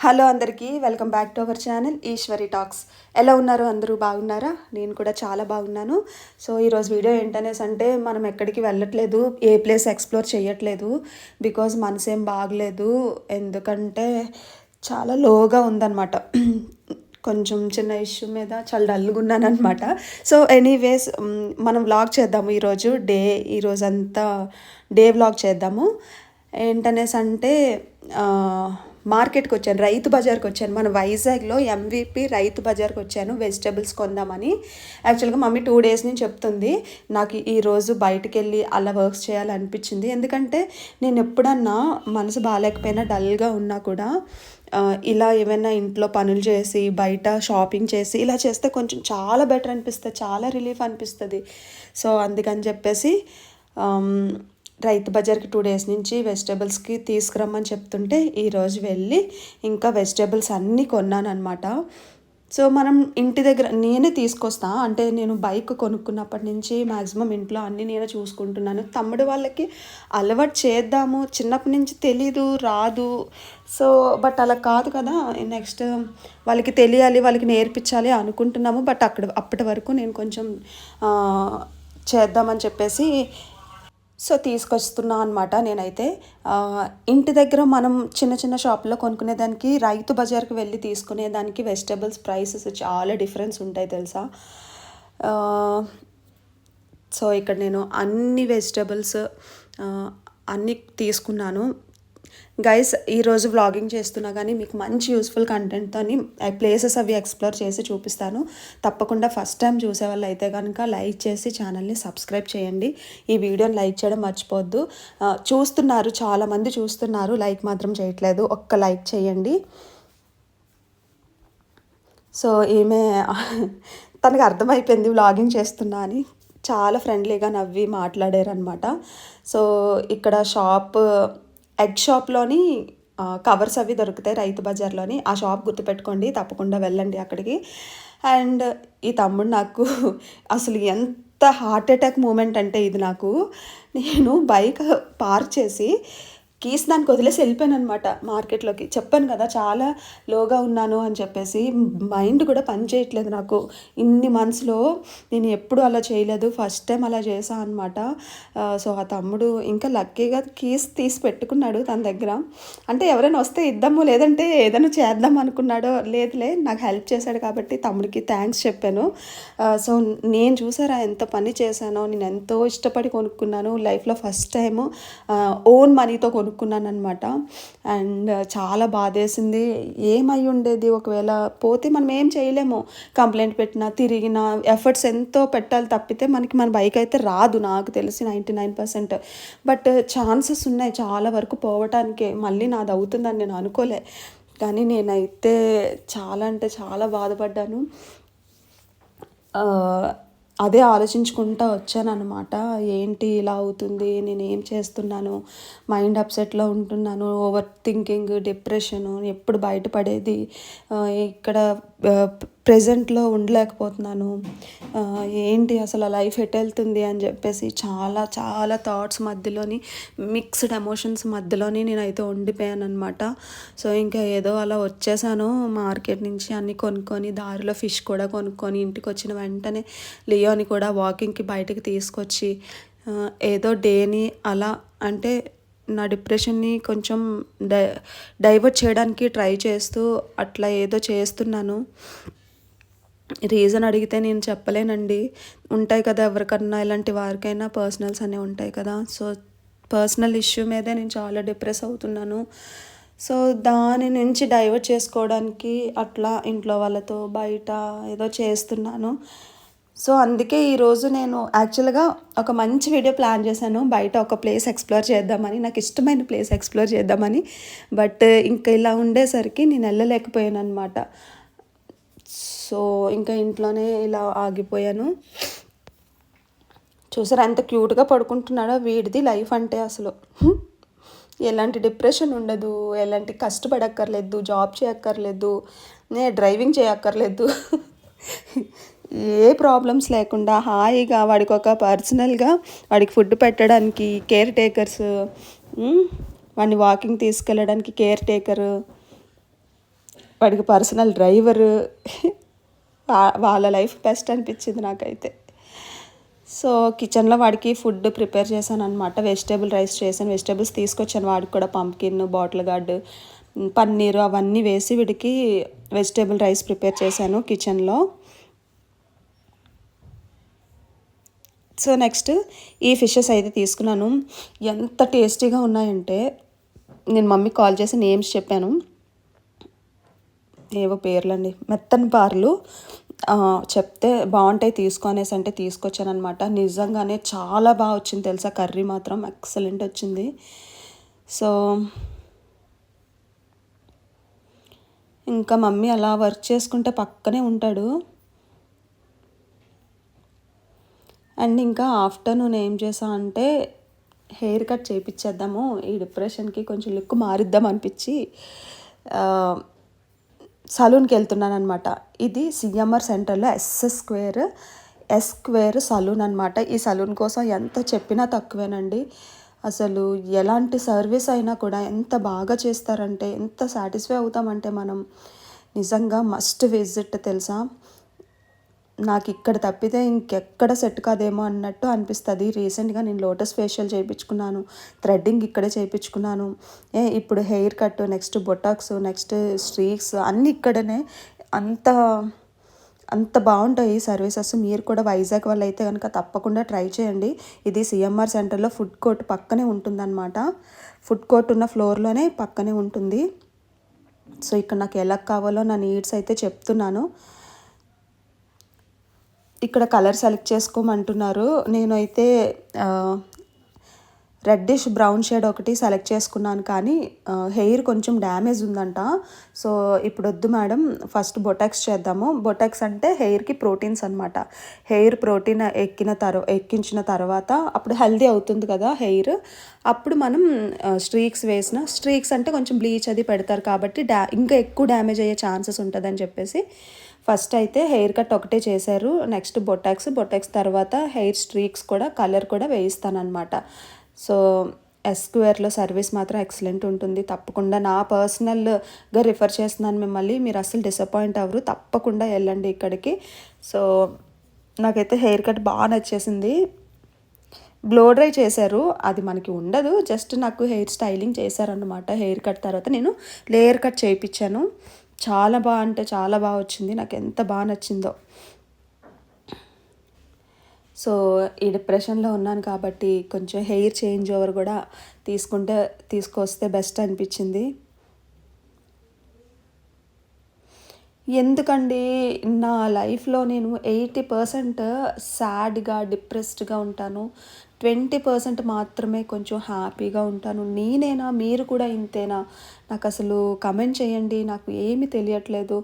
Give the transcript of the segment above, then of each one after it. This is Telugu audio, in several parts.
హలో అందరికీ welcome back to our channel Eshwari talks. ఎలా ఉన్నారు? అందరూ బాగున్నారా? నేను కూడా చాలా బాగున్నాను. సో ఈరోజు వీడియో ఏంటనేసి అంటే మనం ఎక్కడికి వెళ్ళట్లేదు, ఏ ప్లేస్ ఎక్స్ప్లోర్ చేయట్లేదు. బికాజ్ మనసేం బాగలేదు, ఎందుకంటే చాలా లోగా ఉందన్నమాట. కొంచెం చిన్న ఇష్యూ మీద చాలా డల్గా ఉన్నాను అనమాట. సో ఎనీవేస్ మనం వ్లాగ్ చేద్దాము ఈరోజంతా డే వ్లాగ్ చేద్దాము. ఏంటనేసి అంటే మార్కెట్కి వచ్చాను, రైతు బజార్కి వచ్చాను. మన వైజాగ్లో ఎంవిపి రైతు బజార్కి వచ్చాను వెజిటబుల్స్ కొందామని. యాక్చువల్గా మమ్మీ 2 డేస్ నుంచి చెప్తుంది, నాకు ఈరోజు బయటికి వెళ్ళి అలా వర్క్స్ చేయాలనిపించింది. ఎందుకంటే నేను ఎప్పుడన్నా మనసు బాగాలేకపోయినా డల్గా ఉన్నా కూడా ఇలా ఏమైనా ఇంట్లో పనులు చేసి బయట షాపింగ్ చేసి ఇలా చేస్తే కొంచెం చాలా బెటర్ అనిపిస్తుంది, చాలా రిలీఫ్ అనిపిస్తుంది. సో అందుకని చెప్పేసి రైతు బజార్కి 2 డేస్ నుంచి వెజిటబుల్స్కి తీసుకురమ్మని చెప్తుంటే ఈరోజు వెళ్ళి ఇంకా వెజిటబుల్స్ అన్నీ కొన్నాను అనమాట. సో మనం ఇంటి దగ్గర నేనే తీసుకొస్తా, అంటే నేను బైక్ కొనుక్కున్నప్పటి నుంచి మ్యాక్సిమం ఇంట్లో అన్నీ నేనే చూసుకుంటున్నాను. తమ్ముడు వాళ్ళకి అలవాటు చేద్దాము, చిన్నప్పటి నుంచి తెలీదు, రాదు. సో బట్ అలా కాదు కదా, నెక్స్ట్ వాళ్ళకి తెలియాలి, వాళ్ళకి నేర్పించాలి అనుకుంటున్నాము. బట్ అప్పటి వరకు నేను కొంచెం చేద్దామని చెప్పేసి సో తీసుకొస్తున్నా అనమాట. నేనైతే ఇంటి దగ్గర మనం చిన్న చిన్న షాప్లో కొనుక్కునేదానికి రైతు బజార్కి వెళ్ళి తీసుకునేదానికి వెజిటబుల్స్ ప్రైసెస్ చాలా డిఫరెన్స్ ఉంటాయి తెలుసా. సో ఇక్కడ నేను అన్ని వెజిటబుల్స్ అన్నీ తీసుకున్నాను. గైస్ ఈరోజు వ్లాగింగ్ చేస్తున్నా కానీ మీకు మంచి యూస్ఫుల్ కంటెంట్తో ప్లేసెస్ అవి ఎక్స్ప్లోర్ చేసి చూపిస్తాను. తప్పకుండా ఫస్ట్ టైం చూసేవాళ్ళు అయితే కనుక లైక్ చేసి ఛానల్ని సబ్స్క్రైబ్ చేయండి. ఈ వీడియోని లైక్ చేయడం మర్చిపోద్దు. చూస్తున్నారు, చాలామంది చూస్తున్నారు, లైక్ మాత్రం చేయట్లేదు. ఒక్క లైక్ చేయండి. సో తనకు అర్థమైపోయింది వ్లాగింగ్ చేస్తున్నా అని, చాలా ఫ్రెండ్లీగా నవ్వి మాట్లాడారనమాట. సో ఇక్కడ ఎగ్ షాప్లోని కవర్స్ అవి దొరుకుతాయి రైతు బజార్లోని. ఆ షాప్ గుర్తుపెట్టుకోండి, తప్పకుండా వెళ్ళండి అక్కడికి. అండ్ ఈ తమ్ముడు నాకు అసలు ఎంత హార్ట్ అటాక్ మూమెంట్ అంటే ఇది నాకు. నేను బైక్ పార్క్ చేసి కీస్ దానికి వదిలేసి వెళ్ళిపోయాను అనమాట మార్కెట్లోకి. చెప్పాను కదా చాలా లోగా ఉన్నాను అని చెప్పేసి. మైండ్ కూడా పని చేయట్లేదు నాకు. ఇన్ని మంత్స్లో నేను ఎప్పుడు అలా చేయలేదు, ఫస్ట్ టైం అలా చేశాను అనమాట. సో ఆ తమ్ముడు ఇంకా లక్కీగా కీస్ తీసి పెట్టుకున్నాడు తన దగ్గర. అంటే ఎవరైనా వస్తే ఇద్దాము, లేదంటే ఏదైనా చేద్దాం అనుకున్నాడో, లేదులే నాకు హెల్ప్ చేశాడు కాబట్టి తమ్ముడికి థ్యాంక్స్ చెప్పాను. సో నేను చూసారా ఎంత పని చేశానో, నేను ఎంతో ఇష్టపడి కొనుక్కున్నాను. లైఫ్లో ఫస్ట్ టైము ఓన్ మనీతో కొనుక్కున్నాను అనమాట. అండ్ చాలా బాధేసింది. ఏమై ఉండేది ఒకవేళ పోతే మనం ఏం చేయలేము. కంప్లైంట్ పెట్టినా తిరిగినా ఎఫర్ట్స్ ఎంతో పెట్టాలి తప్పితే మన బైక్ అయితే రాదు, నాకు తెలిసి 99%. బట్ ఛాన్సెస్ ఉన్నాయి చాలా వరకు పోవటానికే. మళ్ళీ నాది అవుతుందని నేను అనుకోలే, కానీ నేనైతే చాలా అంటే చాలా బాధపడ్డాను. అదే ఆలోచించుకుంటూ వచ్చానన్నమాట. ఏంటి ఇలా అవుతుంది, నేను ఏం చేస్తున్నాను, మైండ్ అప్సెట్లో ఉంటున్నాను, ఓవర్ థింకింగ్, డిప్రెషను, ఎప్పుడు బయటపడేది, ఇక్కడ ప్రెజెంట్లో ఉండలేకపోతున్నాను, ఏంటి అసలు లైఫ్ ఎటు వెళ్తుంది అని చెప్పేసి చాలా చాలా థాట్స్ మధ్యలోని, మిక్స్డ్ ఎమోషన్స్ మధ్యలోని నేనైతే ఉండిపోయాను అనమాట. సో ఇంకా ఏదో అలా వచ్చేసాను మార్కెట్ నుంచి అన్నీ కొనుక్కొని, దారిలో ఫిష్ కూడా కొనుక్కొని ఇంటికి వచ్చిన వెంటనే లియోని కూడా వాకింగ్కి బయటకు తీసుకొచ్చి ఏదో డేని అలా అంటే నా డిప్రెషన్ని కొంచెం డైవర్ట్ చేయడానికి ట్రై చేస్తూ అట్లా ఏదో చేస్తున్నాను. రీజన్ అడిగితే నేను చెప్పలేనండి. ఉంటాయి కదా ఎవరికన్నా, ఇలాంటి వారికైనా పర్సనల్స్ అనేవి ఉంటాయి కదా. సో పర్సనల్ ఇష్యూ మీదే నేను చాలా డిప్రెస్ అవుతున్నాను. సో దాని నుంచి డైవర్ట్ చేసుకోవడానికి అట్లా ఇంట్లో వాళ్ళతో బయట ఏదో చేస్తున్నాను. సో అందుకే ఈరోజు నేను యాక్చువల్గా ఒక మంచి వీడియో ప్లాన్ చేశాను, బయట ఒక ప్లేస్ ఎక్స్ప్లోర్ చేద్దామని, నాకు ఇష్టమైన ప్లేస్ ఎక్స్ప్లోర్ చేద్దామని. బట్ ఇంకా ఇలా ఉండేసరికి నేను వెళ్ళలేకపోయాను అనమాట. సో ఇంకా ఇంట్లోనే ఇలా ఆగిపోయాను. చూసారా ఎంత క్యూట్గా పడుకుంటున్నాడో. వీడిది లైఫ్ అంటే అసలు ఎలాంటి డిప్రెషన్ ఉండదు, ఎలాంటి కష్టపడక్కర్లేదు, జాబ్ చేయక్కర్లేదు, డ్రైవింగ్ చేయక్కర్లేదు, ఏ ప్రాబ్లమ్స్ లేకుండా హాయిగా వాడికి ఒక పర్సనల్గా వాడికి ఫుడ్ పెట్టడానికి కేర్ టేకర్స్, వాడిని వాకింగ్ తీసుకెళ్ళడానికి కేర్ టేకరు, వాడికి పర్సనల్ డ్రైవరు, వాళ్ళ లైఫ్ బెస్ట్ అనిపించింది నాకైతే. సో కిచెన్లో వాడికి ఫుడ్ ప్రిపేర్ చేశాను అనమాట. వెజిటేబుల్ రైస్ చేశాను, వెజిటేబుల్స్ తీసుకొచ్చాను. వాడికి కూడా పంప్కిన్, బాటిల్ గార్డ్, పన్నీరు అవన్నీ వేసి వీడికి వెజిటేబుల్ రైస్ ప్రిపేర్ చేశాను కిచెన్లో. సో నెక్స్ట్ ఈ ఫిషెస్ అయితే తీసుకున్నాను. ఎంత టేస్టీగా ఉన్నాయంటే నేను మమ్మీకి కాల్ చేసి నేమ్స్ చెప్పాను, ఏవో పేర్లండి, మెత్తని పార్లు చెప్తే బాగుంటాయి తీసుకో అనేసి అంటే తీసుకొచ్చాను అనమాట. నిజంగానే చాలా బాగా వచ్చింది తెలుసా, కర్రీ మాత్రం ఎక్సలెంట్ వచ్చింది. సో ఇంకా మమ్మీ అలా వర్క్ చేసుకుంటే పక్కనే ఉంటాడు. అండ్ ఇంకా ఆఫ్టర్నూన్ ఏం చేసా అంటే హెయిర్ కట్ చేయించేద్దాము, ఈ డిప్రెషన్కి కొంచెం లుక్ మారిద్దాం అనిపించి సలూన్కి వెళ్తున్నాను అనమాట. ఇది సిఎంఆర్ సెంటర్లో ఎస్ స్క్వేర్ సలూన్ అనమాట. ఈ సలూన్ కోసం ఎంత చెప్పినా తక్కువేనండి. అసలు ఎలాంటి సర్వీస్ అయినా కూడా ఎంత బాగా చేస్తారంటే, ఎంత సాటిస్ఫై అవుతామంటే మనం, నిజంగా మస్ట్ విజిట్ తెలుసా. నాకు ఇక్కడ తప్పితే ఇంకెక్కడ సెట్ కాదేమో అన్నట్టు అనిపిస్తుంది. రీసెంట్గా నేను లోటస్ ఫేషియల్ చేయించుకున్నాను, థ్రెడ్డింగ్ ఇక్కడే చేయించుకున్నాను, ఇప్పుడు hair cut, next Botox, next streaks అన్నీ ఇక్కడనే. అంత అంత బాగుంటాయి సర్వీసెస్. మీరు కూడా వైజాగ్ వాళ్ళు అయితే కనుక తప్పకుండా ట్రై చేయండి. ఇది సిఎంఆర్ సెంటర్లో ఫుడ్ కోర్ట్ పక్కనే ఉంటుందన్నమాట. ఫుడ్ కోర్ట్ ఉన్న ఫ్లోర్లోనే పక్కనే ఉంటుంది. సో ఇక్కడ నాకు ఎలా కావాలో నా నీడ్స్ అయితే చెప్తున్నాను. ఇక్కడ కలర్ సెలెక్ట్ చేసుకోమంటున్నారు. నేనైతే రెడ్డిష్ బ్రౌన్ షేడ్ ఒకటి సెలెక్ట్ చేసుకున్నాను, కానీ హెయిర్ కొంచెం డ్యామేజ్ ఉందంట. సో ఇప్పుడు వద్దు మేడం, ఫస్ట్ బొటాక్స్ చేద్దాము. బొటాక్స్ అంటే హెయిర్కి ప్రోటీన్స్ అనమాట. హెయిర్ ప్రోటీన్ ఎక్కించిన తర్వాత అప్పుడు హెల్దీ అవుతుంది కదా హెయిర్. అప్పుడు మనం స్ట్రీక్స్ అంటే కొంచెం బ్లీచ్ అది పెడతారు కాబట్టి ఇంకా ఎక్కువ డ్యామేజ్ అయ్యే ఛాన్సెస్ ఉంటుందని చెప్పేసి ఫస్ట్ అయితే హెయిర్ కట్ ఒకటే చేశారు. నెక్స్ట్ బొటాక్స్ తర్వాత హెయిర్ స్ట్రీక్స్ కూడా, కలర్ కూడా వేయిస్తానమాట. సో ఎస్ స్క్వేర్లో సర్వీస్ మాత్రం ఎక్సలెంట్ ఉంటుంది. తప్పకుండా నా పర్సనల్గా రిఫర్ చేస్తున్నాను మిమ్మల్ని. మీరు అసలు డిసప్పాయింట్ అవ్వరు, తప్పకుండా వెళ్ళండి ఇక్కడికి. సో నాకైతే హెయిర్ కట్ బాగా నచ్చేసింది. బ్లో డ్రై చేశారు, అది మనకి ఉండదు, జస్ట్ నాకు హెయిర్ స్టైలింగ్ చేశారన్నమాట. హెయిర్ కట్ తర్వాత నేను లేయర్ కట్ చేయించాను. చాలా బాగా అంటే చాలా బాగా వచ్చింది, నాకు ఎంత బాగా నచ్చిందో. సో ఈ డిప్రెషన్లో ఉన్నాను కాబట్టి కొంచెం హెయిర్ చేంజ్ ఓవర్ కూడా తీసుకొస్తే బెస్ట్ అనిపించింది. ఎందుకండి నా లైఫ్లో నేను 80% సాడ్గా డిప్రెస్డ్గా ఉంటాను, 20% మాత్రమే కొంచెం హ్యాపీగా ఉంటాను. నేనేనా, మీరు కూడా ఇంతేనా? నాకు అసలు కమెంట్ చేయండి, నాకు ఏమీ తెలియట్లేదు.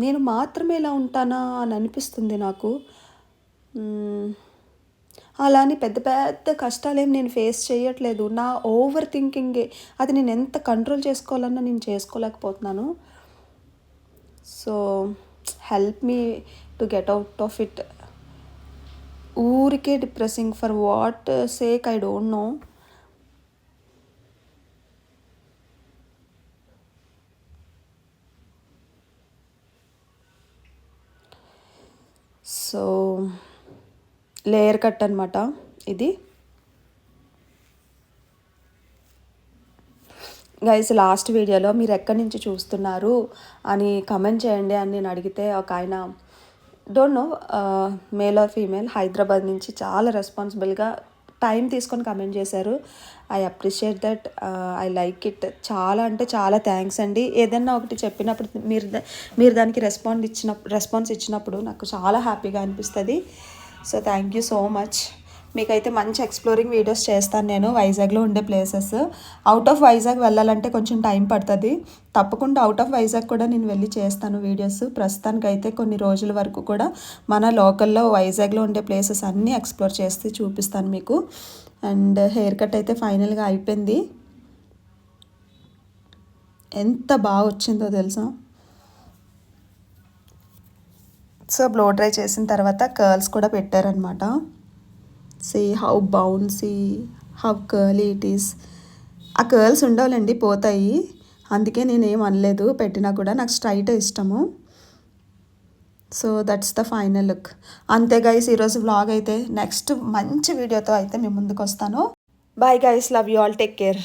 నేను మాత్రమే ఇలా ఉంటానా అని అనిపిస్తుంది నాకు. అలా అని పెద్ద పెద్ద కష్టాలేం నేను ఫేస్ చేయట్లేదు. నా ఓవర్ థింకింగే, అది నేను ఎంత కంట్రోల్ చేసుకోవాలన్నా నేను చేసుకోలేకపోతున్నాను. So help me to get out of it. ఊరికే depressing for what sake I don't know. So layer cut అనమాట ఇది. గైస్ లాస్ట్ వీడియోలో మీరు ఎక్కడి నుంచి చూస్తున్నారు అని కమెంట్ చేయండి అని నేను అడిగితే ఒక ఆయన, don't know male or female, Hyderabad నుంచి చాలా రెస్పాన్సిబుల్గా టైం తీసుకొని కమెంట్ చేశారు. I appreciate that, I like it. చాలా అంటే చాలా థ్యాంక్స్ అండి. ఏదన్నా ఒకటి చెప్పినప్పుడు మీరు దానికి రెస్పాన్స్ ఇచ్చినప్పుడు నాకు చాలా హ్యాపీగా అనిపిస్తుంది. So thank you so much. మీకైతే మంచి ఎక్స్ప్లోరింగ్ వీడియోస్ చేస్తాను నేను, వైజాగ్లో ఉండే ప్లేసెస్. అవుట్ ఆఫ్ వైజాగ్ వెళ్ళాలంటే కొంచెం టైం పడుతుంది, తప్పకుండా అవుట్ ఆఫ్ వైజాగ్ కూడా నేను వెళ్ళి చేస్తాను వీడియోస్. ప్రస్తుతానికైతే కొన్ని రోజుల వరకు కూడా మన లోకల్లో వైజాగ్లో ఉండే ప్లేసెస్ అన్నీ ఎక్స్ప్లోర్ చేసి చూపిస్తాను మీకు. అండ్ హెయిర్ కట్ అయితే ఫైనల్గా అయిపోయింది. ఎంత బాగా వచ్చిందో తెలుసా. సో బ్లో డ్రై చేసిన తర్వాత కర్ల్స్ కూడా పెట్టారనమాట. See how bouncy, how curly it is. ఆ కర్ల్స్ ఉండవులండి, పోతాయి. అందుకే నేనేం అనలేదు, పెట్టినా కూడా నాకు స్ట్రైటే ఇష్టము. So that's the final look. అంతే గైస్, ఈరోజు వ్లాగ్ అయితే. నెక్స్ట్ మంచి వీడియోతో అయితే మేము ముందుకు వస్తాను. Bye guys, love you all, take care.